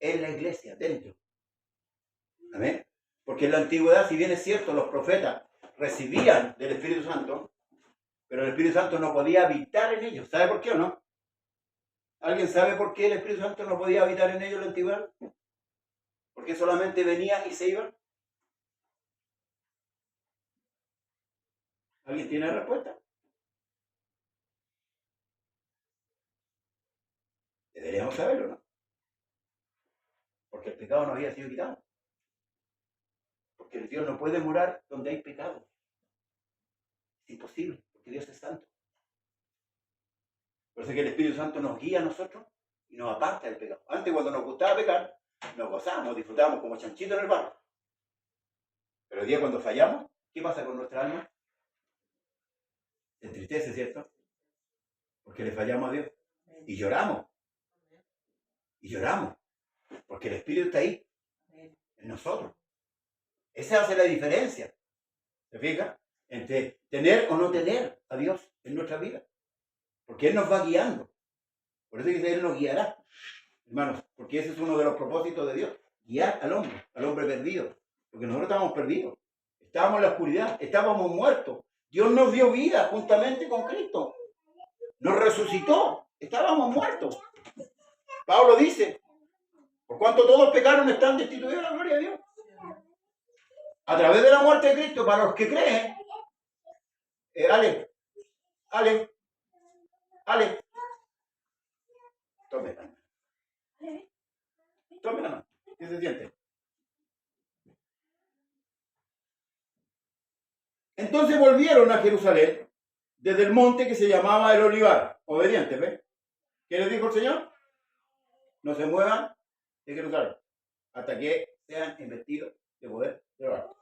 [SPEAKER 2] en la iglesia, dentro. ¿Amén? Porque en la antigüedad, si bien es cierto, los profetas recibían del Espíritu Santo, pero el Espíritu Santo no podía habitar en ellos. ¿Sabe por qué o no? ¿Alguien sabe por qué el Espíritu Santo no podía habitar en ellos en la antigüedad? ¿Por qué solamente venía y se iba? ¿Alguien tiene la respuesta? Deberíamos saberlo, ¿no? Porque el pecado no había sido quitado. Porque el Dios no puede morar donde hay pecado. Es imposible, porque Dios es santo. Por eso es que el Espíritu Santo nos guía a nosotros y nos aparta del pecado. Antes, cuando nos gustaba pecar, nos gozábamos, disfrutábamos como chanchitos en el barro. Pero hoy día, cuando fallamos, ¿qué pasa con nuestra alma? Se entristece, ¿cierto? Porque le fallamos a Dios. Y lloramos. Y lloramos. Porque el Espíritu está ahí, en nosotros. Esa hace la diferencia. ¿Se fija? Entre tener o no tener a Dios en nuestra vida. Porque Él nos va guiando. Por eso dice, Él nos guiará. Hermanos, porque ese es uno de los propósitos de Dios. Guiar al hombre perdido. Porque nosotros estábamos perdidos. Estábamos en la oscuridad, estábamos muertos. Dios nos dio vida juntamente con Cristo. Nos resucitó. Estábamos muertos. Pablo dice, por cuanto todos pecaron, están destituidos de la gloria de Dios. A través de la muerte de Cristo, para los que creen. Ale. Tome la mano. Tome la mano. ¿Qué se siente? Entonces volvieron a Jerusalén desde el monte que se llamaba el Olivar. Obedientes, ¿ves? ¿Qué les dijo el Señor? No se muevan de Jerusalén hasta que sean investidos de poder de lo alto.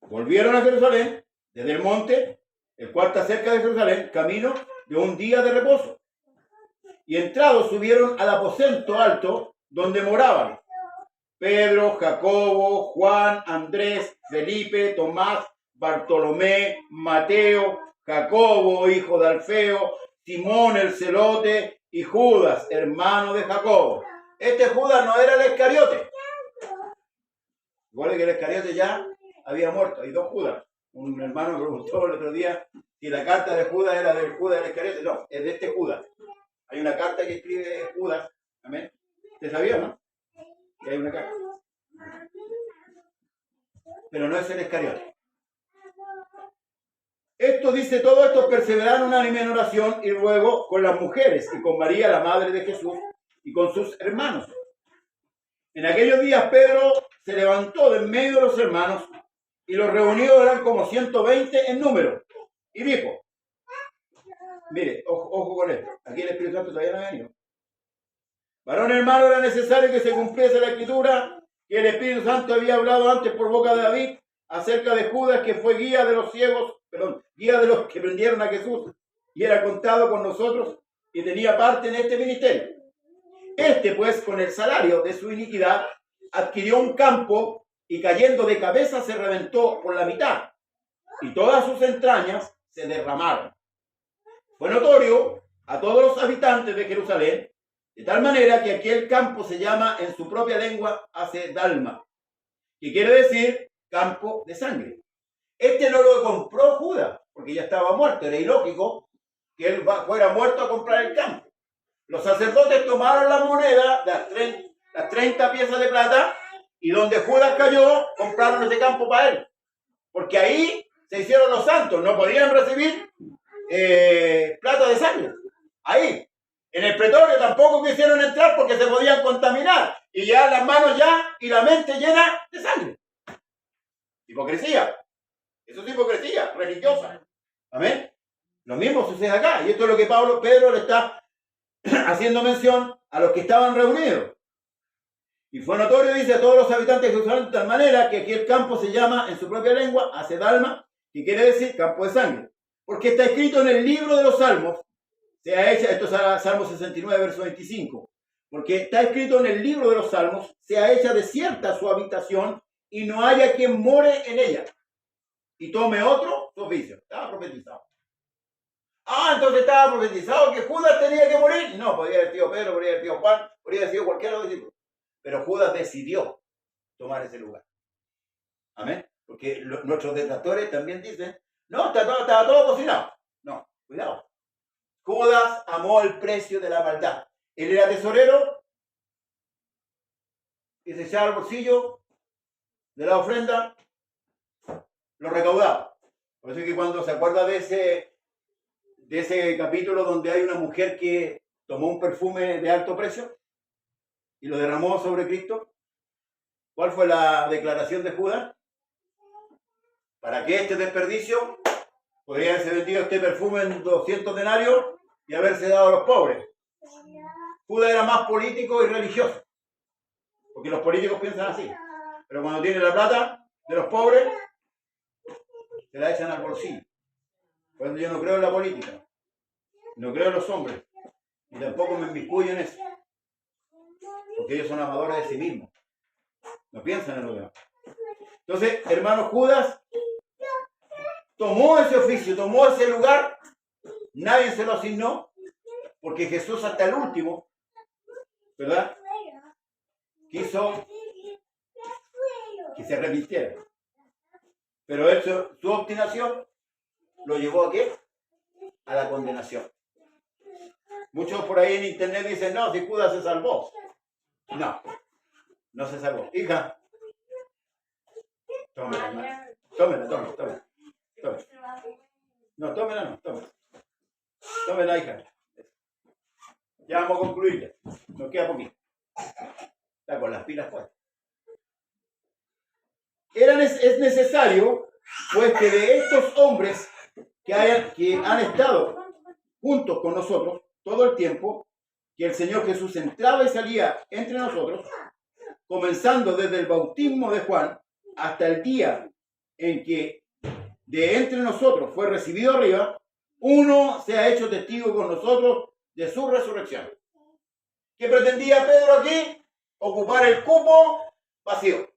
[SPEAKER 2] Volvieron a Jerusalén desde el monte, el cual está cerca de Jerusalén, camino de un día de reposo. Y entrados subieron al aposento alto donde moraban Pedro, Jacobo, Juan, Andrés, Felipe, Tomás, Bartolomé, Mateo, Jacobo, hijo de Alfeo, Simón el celote y Judas, hermano de Jacobo. Este Judas no era el Iscariote. Igual que el Iscariote ya había muerto. Hay dos Judas. Un hermano me preguntó el otro día si la carta de Judas era del Judas del Iscariote. No, es de este Judas. Hay una carta que escribe Judas. Amén. ¿Usted sabía, no? Que hay una carta. Pero no es el Iscariote. Esto dice, todos estos perseveraron unánime en oración y luego con las mujeres y con María, la madre de Jesús, y con sus hermanos. En aquellos días Pedro se levantó de en medio de los hermanos y los reunidos eran como 120 en número. Y dijo, mire, ojo con esto, aquí el Espíritu Santo todavía no ha venido. Varón hermano, era necesario que se cumpliese la escritura que el Espíritu Santo había hablado antes por boca de David acerca de Judas, que fue guía de los ciegos, guía de los que prendieron a Jesús, y era contado con nosotros y tenía parte en este ministerio. Este, pues, con el salario de su iniquidad, adquirió un campo y cayendo de cabeza se reventó por la mitad, y todas sus entrañas se derramaron. Fue notorio a todos los habitantes de Jerusalén, de tal manera que aquel campo se llama en su propia lengua Acedalma, que quiere decir campo de sangre. Este no lo compró Judas, porque ya estaba muerto, era ilógico que él fuera muerto a comprar el campo. Los sacerdotes tomaron la moneda, las 30 piezas de plata, y donde Judas cayó, compraron ese campo para él. Porque ahí se hicieron los santos, no podían recibir plata de sangre. Ahí. En el pretorio tampoco quisieron entrar porque se podían contaminar. Y ya las manos ya y la mente llena de sangre. Hipocresía. Eso es hipocresía religiosa. Amén. Lo mismo sucede acá. Y esto es lo que Pedro le está haciendo mención a los que estaban reunidos. Y fue notorio, dice, a todos los habitantes de Jerusalén, de tal manera que aquí el campo se llama en su propia lengua Acedalma, que quiere decir campo de sangre. Porque está escrito en el libro de los Salmos, sea hecha, esto es Salmo 69, verso 25, porque está escrito en el libro de los Salmos, sea hecha desierta su habitación y no haya quien more en ella. Y tome otro su oficio. Estaba profetizado. Entonces estaba profetizado que Judas tenía que morir. No, podría haber sido Pedro, podría haber sido Juan, podría haber sido cualquiera de los discípulos. Pero Judas decidió tomar ese lugar. Amén. Porque nuestros detractores también dicen, no, estaba todo cocinado. No, cuidado. Judas amó el precio de la maldad. Él era tesorero y se echaba al bolsillo de la ofrenda, lo recaudaba. Por eso es que cuando se acuerda de ese capítulo donde hay una mujer que tomó un perfume de alto precio y lo derramó sobre Cristo, ¿cuál fue la declaración de Judas? Para que este desperdicio podría haberse vendido este perfume en 200 denarios y haberse dado a los pobres. Judas era más político y religioso, porque los políticos piensan así. Pero cuando tienen la plata de los pobres, se la echan al bolsillo. Por eso yo no creo en la política, no creo en los hombres, y tampoco me inmiscuyo en eso, porque ellos son amadores de sí mismos, no piensan en lo demás. Entonces, hermano, Judas tomó ese oficio, tomó ese lugar, nadie se lo asignó, porque Jesús hasta el último, ¿verdad?, quiso que se arrepintiera. Pero eso, su obstinación lo llevó ¿a qué? A la condenación. Muchos por ahí en internet dicen, no, si Judas se salvó. No, no se salvó. Hija, tómela. No, tómela. Tómela, hija. Ya vamos a concluir. Nos queda poquito. Está con las pilas puestas. Es necesario, pues, que de estos hombres que han estado juntos con nosotros todo el tiempo, que el Señor Jesús entraba y salía entre nosotros, comenzando desde el bautismo de Juan hasta el día en que de entre nosotros fue recibido arriba, uno se ha hecho testigo con nosotros de su resurrección. ¿Qué pretendía Pedro aquí? Ocupar el cupo vacío.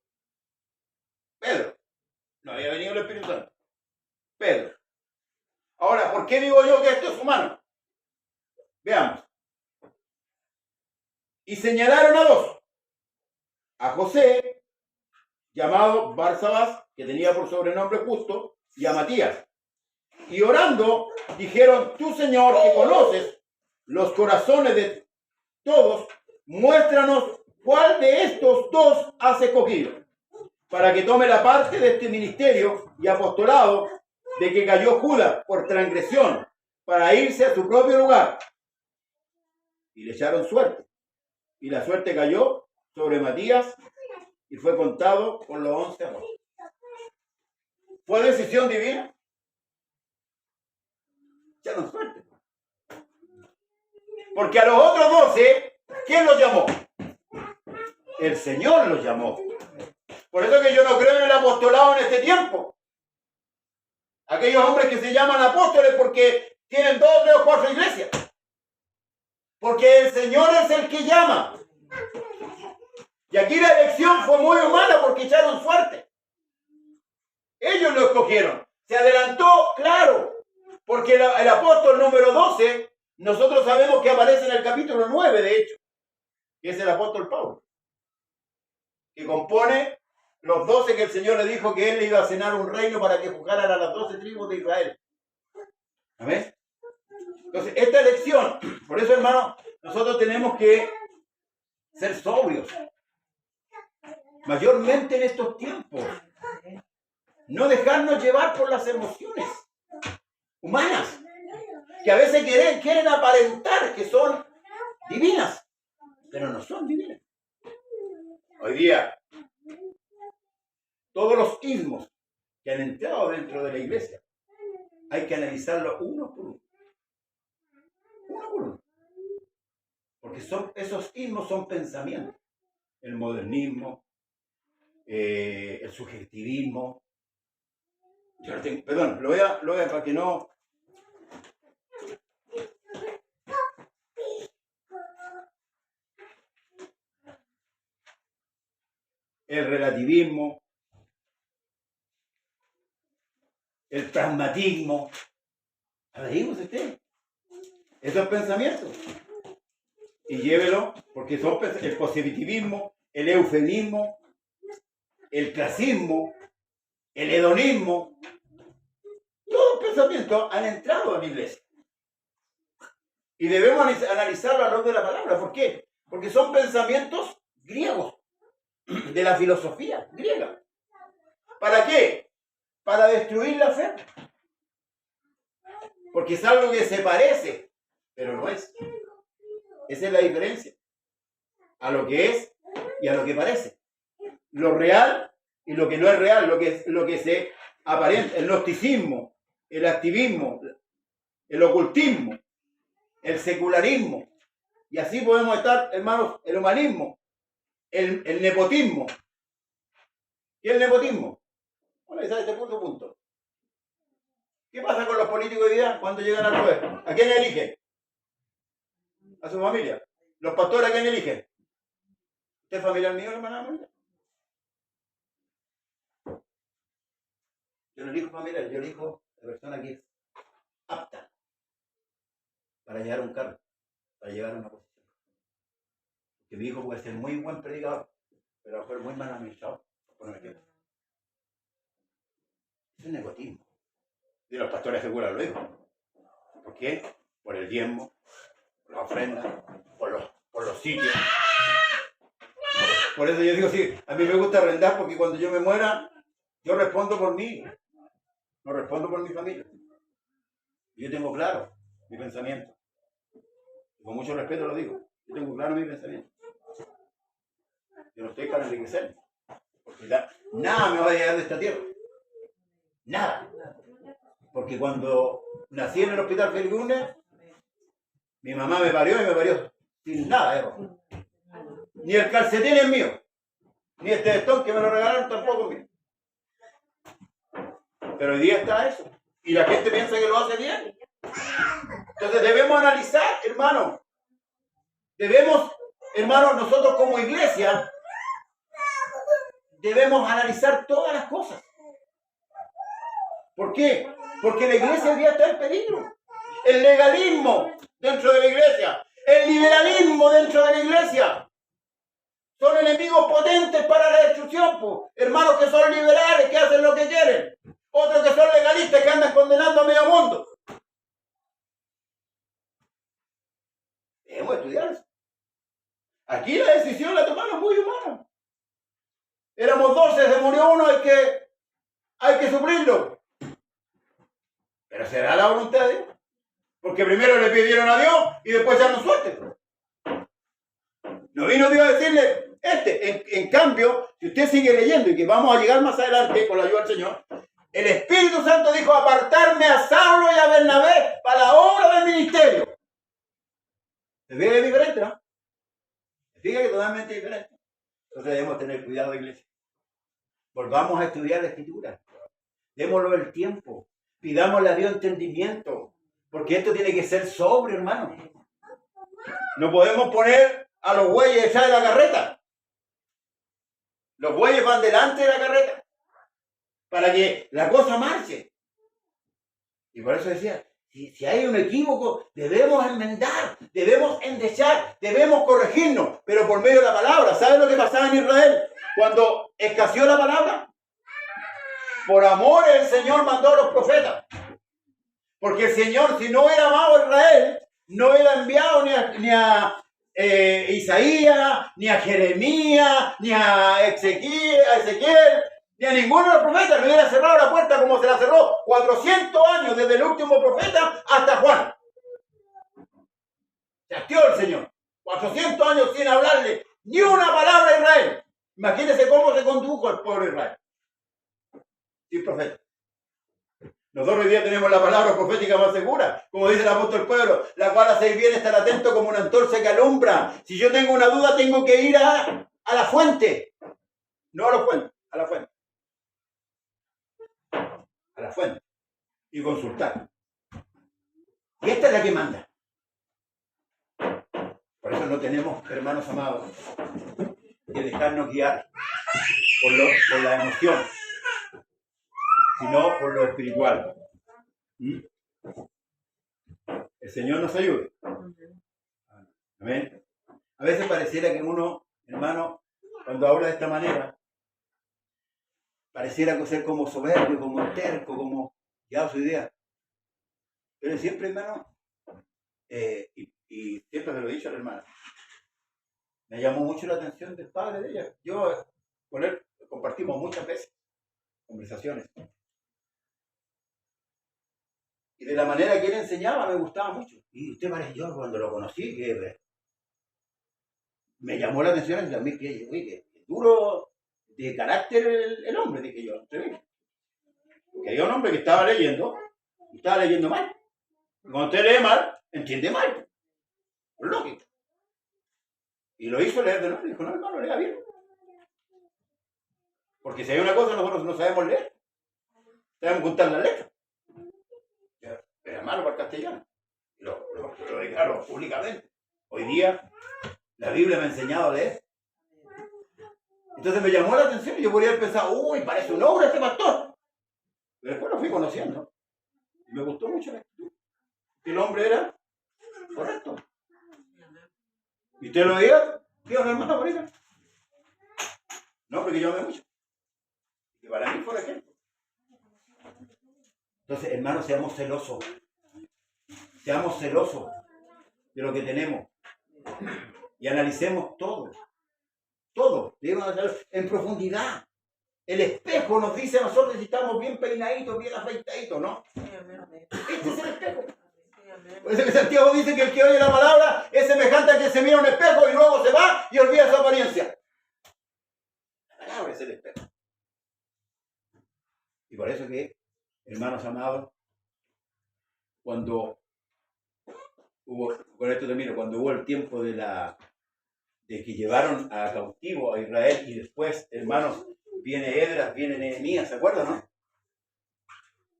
[SPEAKER 2] Pedro. No había venido el Espíritu Santo. Pedro. Ahora, ¿por qué digo yo que esto es humano? Veamos. Y señalaron a dos. A José, llamado Barsabás, que tenía por sobrenombre Justo, y a Matías. Y orando, dijeron, tú, Señor, que conoces los corazones de todos, muéstranos cuál de estos dos has escogido, para que tome la parte de este ministerio y apostolado de que cayó Judas por transgresión, para irse a su propio lugar. Y le echaron suerte. Y la suerte cayó sobre Matías y fue contado con los 11 apóstoles. ¿Fue decisión divina? Echaron suerte. Porque a los otros 12 ¿Quién los llamó? El Señor los llamó. Por eso que yo no creo en el apostolado en este tiempo. Aquellos hombres que se llaman apóstoles porque tienen 2, 3 o 4 iglesias. Porque el Señor es el que llama. Y aquí la elección fue muy humana porque echaron suerte. Ellos lo escogieron. Se adelantó, claro. Porque el apóstol número 12, nosotros sabemos que aparece en el capítulo 9, de hecho. Que es el apóstol Pablo. Que compone los 12 que el Señor le dijo que él le iba a cenar un reino para que juzgaran a las 12 tribus de Israel. ¿Amén? Entonces, esta elección, por eso, hermano, nosotros tenemos que ser sobrios. Mayormente en estos tiempos. No dejarnos llevar por las emociones humanas. Que a veces quieren aparentar que son divinas. Pero no son divinas. Hoy día, todos los ismos que han entrado dentro de la iglesia, hay que analizarlos uno por uno. Uno por uno. Porque esos ismos son pensamientos. El modernismo, el subjetivismo. Perdón, lo voy a para que no... El relativismo, el pragmatismo. ¿Sabéis usted? Esos pensamientos. Y llévelo, porque son el positivismo, el eufemismo, el clasismo, el hedonismo. Todos los pensamientos han entrado en la iglesia. Y debemos analizarlo a la luz de la palabra. ¿Por qué? Porque son pensamientos griegos, de la filosofía griega. ¿Para qué? Para destruir la fe. Porque es algo que se parece, pero no es. Esa es la diferencia. A lo que es y a lo que parece. Lo real y lo que no es real, lo que se aparenta. El gnosticismo, el activismo, el ocultismo, el secularismo. Y así podemos estar, hermanos, el humanismo, el nepotismo. ¿Qué es el nepotismo? Bueno, ese es este punto. ¿Qué pasa con los políticos hoy día cuando llegan al poder? ¿A quién eligen? A su familia. ¿Los pastores a quién eligen? ¿Usted es familiar mío, hermana María? Yo no elijo familiar, yo elijo la persona que es apta para llevar un cargo, para llevar una posición. Que mi hijo puede ser muy buen predicador, pero a lo mejor muy mal administrador. Es un nepotismo. Y los pastores aseguran lo mismo. ¿Por qué? Por el diezmo, por las ofrendas, por los sitios. Por eso yo digo, sí, a mí me gusta arrendar porque cuando yo me muera, yo respondo por mí. No respondo por mi familia. Yo tengo claro mi pensamiento. Con mucho respeto lo digo. Yo tengo claro mi pensamiento. Yo no estoy para enriquecerme. Porque nada me va a llegar de esta tierra. Nada. Porque cuando nací en el hospital Felipe Núñez, mi mamá me parió y me parió sin nada, Ni el calcetín es mío. Ni este vestón que me lo regalaron tampoco es mío. Pero hoy día está eso. Y la gente piensa que lo hace bien. Entonces debemos analizar, hermano. Nosotros como iglesia, debemos analizar todas las cosas. ¿Por qué? Porque la iglesia hoy día está en peligro. El legalismo dentro de la iglesia, el liberalismo dentro de la iglesia, son enemigos potentes para la destrucción, pues. Hermanos que son liberales, que hacen lo que quieren. Otros que son legalistas, que andan condenando a medio mundo. Debemos estudiar eso. Aquí la decisión la tomaron muy humanos. Éramos 12, se murió uno, hay que suplirlo. Pero será la voluntad de Dios. Porque primero le pidieron a Dios y después echaron suerte. No vino Dios a decirle, en cambio, si usted sigue leyendo y que vamos a llegar más adelante con la ayuda del Señor, el Espíritu Santo dijo apartarme a Saulo y a Bernabé para la obra del ministerio. ¿Se ve diferente, no? totalmente diferente. Entonces debemos tener cuidado, iglesia. Volvamos a estudiar la Escritura. Démoslo el tiempo. Pidámosle a Dios entendimiento. Porque esto tiene que ser sobrio, hermano. No podemos poner a los bueyes detrás de la carreta. Los bueyes van delante de la carreta para que la cosa marche. Y por eso decía, si hay un equívoco, debemos enmendar, debemos endechar, debemos corregirnos, pero por medio de la palabra. ¿Saben lo que pasaba en Israel cuando escaseó la palabra? Por amor el Señor mandó a los profetas. Porque el Señor, si no hubiera amado a Israel, no hubiera enviado ni a Isaías, ni a Jeremías, ni a Ezequiel, ni a ninguno de los profetas. Le hubiera cerrado la puerta como se la cerró 400 años desde el último profeta hasta Juan. Se hastió el Señor. 400 años sin hablarle ni una palabra a Israel. Imagínense cómo se condujo el pueblo de Israel. Sin profeta. Nosotros hoy día tenemos la palabra profética más segura, como dice el apóstol Pedro, la cual hacéis bien estar atento como una antorcha que alumbra. Si yo tengo una duda, tengo que ir a la fuente. No a los fuentes, a la fuente. A la fuente. Y consultar. Y esta es la que manda. Por eso no tenemos, hermanos amados, que dejarnos guiar por la emoción, sino por lo espiritual. El Señor nos ayude. Amén. A veces pareciera que uno, hermano, cuando habla de esta manera, pareciera ser como soberbio, como terco, como ya su idea. Pero siempre, hermano, y siempre se lo he dicho a la hermana, me llamó mucho la atención del padre de ella. Yo con él compartimos muchas veces conversaciones. Y de la manera que él enseñaba me gustaba mucho. Y usted parece, yo cuando lo conocí, que me llamó la atención también que duro de carácter el hombre, dije yo. Porque había un hombre que estaba leyendo mal. Y cuando usted lee mal, entiende mal. Por lógica. Y lo hizo leer de nuevo. Dijo, no, hermano, lea bien. Porque si hay una cosa, nosotros no sabemos leer. Sabemos contar las letras. Era malo para el castellano. Y lo declaro públicamente. Hoy día, la Biblia me ha enseñado a leer. Entonces me llamó la atención y yo podría haber pensado, uy, parece un hombre este pastor. Pero después lo fui conociendo. Y me gustó mucho la actitud. El hombre era correcto. ¿Y usted lo veía? ¿Qué una hermana por eso? No, porque yo amé mucho. Y para mí fue ejemplo. Entonces, hermanos, seamos celosos. Seamos celosos de lo que tenemos. Y analicemos todo. Todo. Debemos hacerlo en profundidad. El espejo nos dice a nosotros si estamos bien peinaditos, bien afeitaditos, ¿no? Este es el espejo. Por eso que Santiago dice que el que oye la palabra es semejante al que se mira un espejo y luego se va y olvida su apariencia. La palabra es el espejo. Y por eso que, hermanos amados, cuando hubo, con esto termino, cuando hubo el tiempo de que llevaron a cautivo a Israel y después, hermanos, viene Esdras, viene Nehemías, ¿se acuerdan, no?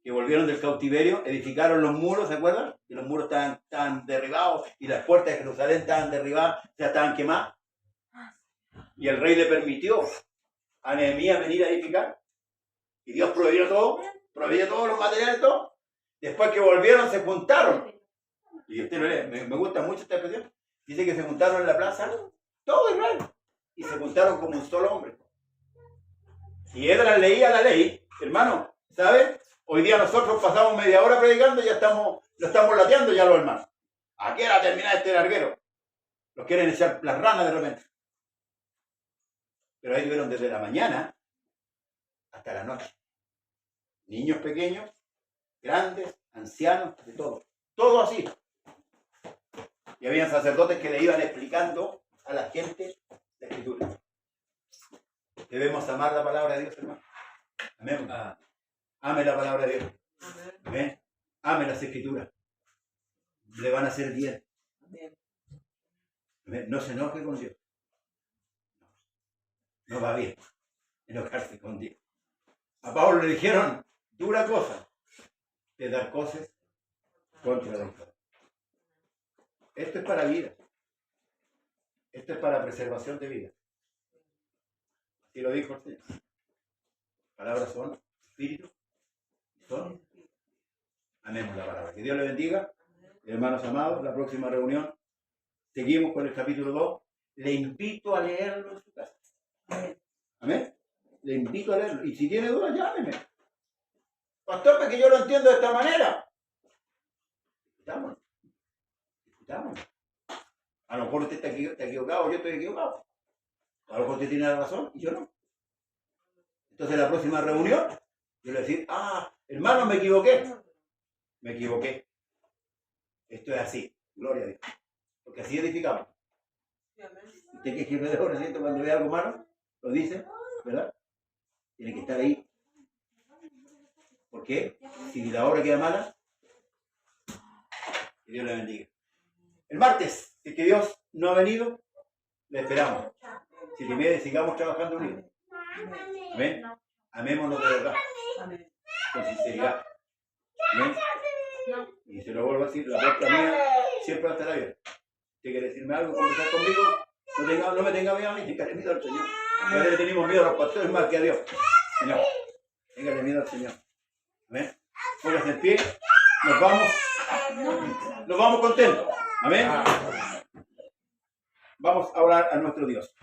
[SPEAKER 2] Que volvieron del cautiverio, edificaron los muros, ¿se acuerdan? Y los muros estaban derribados y las puertas de Jerusalén estaban derribadas, ya estaban quemadas. Y el rey le permitió a Nehemías venir a edificar. Y Dios proveyó todos los materiales, todo. Después que volvieron, se juntaron. Y usted lo lee, me gusta mucho esta expresión. Dice que se juntaron en la plaza, todo Israel. Y se juntaron como un solo hombre. Y Esdras leía la ley, hermano, ¿sabe? Hoy día nosotros pasamos media hora predicando y ya lo estamos lateando ya los hermanos. ¿A qué hora termina este larguero? Los quieren echar las ranas de repente. Pero ahí tuvieron desde la mañana hasta la noche. Niños pequeños, grandes, ancianos, de todo. Todo así. Y habían sacerdotes que le iban explicando a la gente la Escritura. Debemos amar la palabra de Dios, hermano. Amén. Ame la palabra de Dios. Amén. Ame las Escrituras. Le van a hacer bien. Amén. No se enoje con Dios. no va bien enojarse con Dios. A Pablo le dijeron, dura cosa de dar cosas contra Dios. Esto es para vida. Esto es para preservación de vida. Así lo dijo el Señor. Palabras son espíritu y son. Amemos la palabra. Que Dios le bendiga. Hermanos amados, la próxima reunión seguimos con el capítulo 2. Le invito a leerlo en su casa. Amén. Le invito a leerlo. Y si tiene dudas, llámeme. Pastor, porque yo lo entiendo de esta manera. Discutámonos. A lo mejor usted está equivocado, yo estoy equivocado. A lo mejor usted tiene la razón y yo no. Entonces, la próxima reunión, yo le voy a decir, hermano, me equivoqué. Me equivoqué. Esto es así. Gloria a Dios. Porque así edificamos. Usted que es jefe de obra, ¿cierto? Cuando ve algo malo, lo dice, ¿verdad? Tiene que estar ahí. ¿Por qué? Si la obra queda mala, que Dios la bendiga. El martes, si es que Dios no ha venido, le esperamos. Si te viene, sigamos trabajando unidos. Amén. Amémonos de verdad. Con sinceridad. Amén. Y se lo vuelvo a decir, la puerta mía siempre va a estar abierta. Si quiere decirme algo, conversar conmigo, no me tenga miedo a mí, téngale miedo al Señor. A veces le tenemos miedo a los pastores más que a Dios. Señor, téngale miedo al Señor. Amén. Póngase en pie. Nos vamos contentos. Amén. Vamos a orar a nuestro Dios.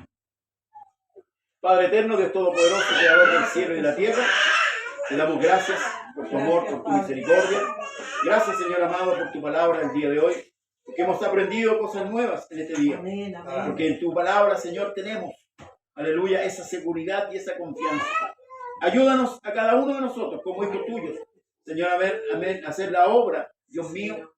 [SPEAKER 2] Padre eterno, Dios todopoderoso, creador del cielo y de la tierra, te damos gracias por tu amor, por tu misericordia. Gracias, Señor amado, por tu palabra el día de hoy, porque hemos aprendido cosas nuevas en este día. Porque en tu palabra, Señor, tenemos, aleluya, esa seguridad y esa confianza. Ayúdanos a cada uno de nosotros, como hijos tuyos, Señor, a hacer la obra, Dios mío,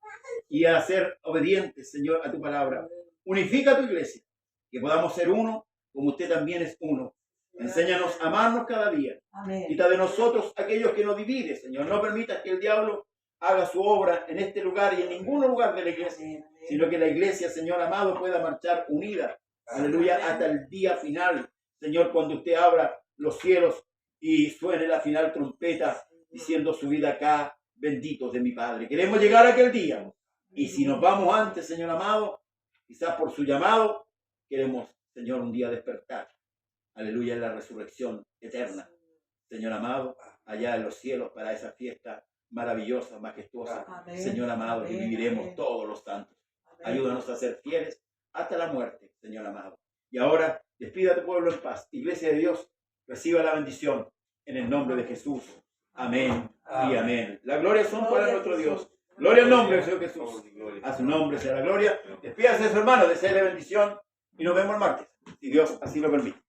[SPEAKER 2] y a ser obedientes, Señor, a tu palabra. Unifica tu iglesia, que podamos ser uno, como usted también es uno. Enséñanos a amarnos cada día. Amén. Quita de nosotros aquellos que nos dividen, Señor. No permitas que el diablo haga su obra en este lugar y en ningún lugar de la iglesia, sino que la iglesia, Señor amado, pueda marchar unida, aleluya, hasta el día final, Señor, cuando usted abra los cielos y suene la final trompeta diciendo subid acá, benditos de mi Padre. Queremos llegar a aquel día, y si nos vamos antes, Señor amado, quizás por su llamado, queremos, Señor, un día despertar, aleluya, en la resurrección eterna, Señor amado, allá en los cielos para esa fiesta maravillosa, majestuosa. Amén. Señor amado, que viviremos todos los santos. Amén. Ayúdanos a ser fieles hasta la muerte, Señor amado. Y ahora, despida a tu pueblo en paz. Iglesia de Dios, reciba la bendición en el nombre de Jesús. Amén y amén. La gloria son para nuestro Dios. Gloria al nombre del Señor Jesús. A su nombre sea la gloria. Despídase de su hermano, deseale bendición y nos vemos el martes, si Dios así lo permite.